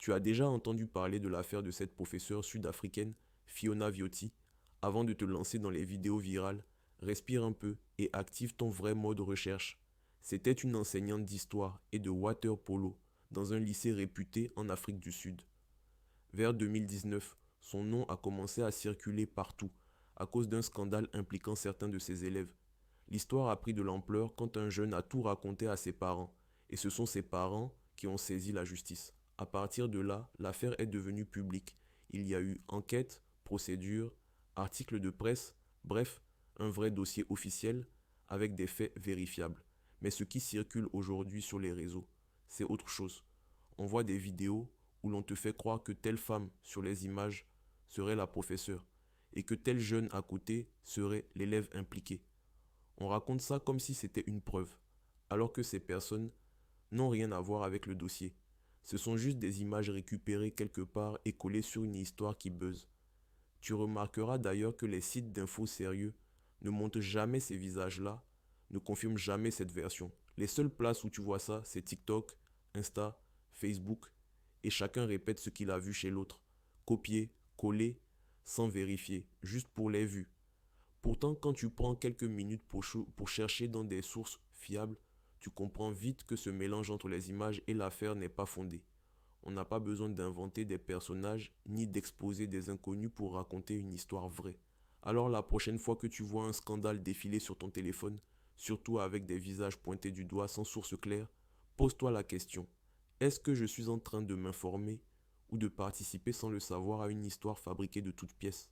Tu as déjà entendu parler de l'affaire de cette professeure sud-africaine, Fiona Viotti. Avant de te lancer dans les vidéos virales, respire un peu et active ton vrai mode recherche. C'était une enseignante d'histoire et de water polo dans un lycée réputé en Afrique du Sud. Vers 2019, son nom a commencé à circuler partout à cause d'un scandale impliquant certains de ses élèves. L'histoire a pris de l'ampleur quand un jeune a tout raconté à ses parents, et ce sont ses parents qui ont saisi la justice. À partir de là, l'affaire est devenue publique. Il y a eu enquête, procédure, articles de presse, bref, un vrai dossier officiel avec des faits vérifiables. Mais ce qui circule aujourd'hui sur les réseaux, c'est autre chose. On voit des vidéos où l'on te fait croire que telle femme sur les images serait la professeure et que tel jeune à côté serait l'élève impliqué. On raconte ça comme si c'était une preuve, alors que ces personnes n'ont rien à voir avec le dossier. Ce sont juste des images récupérées quelque part et collées sur une histoire qui buzz. Tu remarqueras d'ailleurs que les sites d'infos sérieux ne montrent jamais ces visages-là, ne confirment jamais cette version. Les seules places où tu vois ça, c'est TikTok, Insta, Facebook, et chacun répète ce qu'il a vu chez l'autre. Copier, coller, sans vérifier, juste pour les vues. Pourtant, quand tu prends quelques minutes pour chercher dans des sources fiables, tu comprends vite que ce mélange entre les images et l'affaire n'est pas fondé. On n'a pas besoin d'inventer des personnages ni d'exposer des inconnus pour raconter une histoire vraie. Alors la prochaine fois que tu vois un scandale défiler sur ton téléphone, surtout avec des visages pointés du doigt sans source claire, pose-toi la question. Est-ce que je suis en train de m'informer ou de participer sans le savoir à une histoire fabriquée de toutes pièces?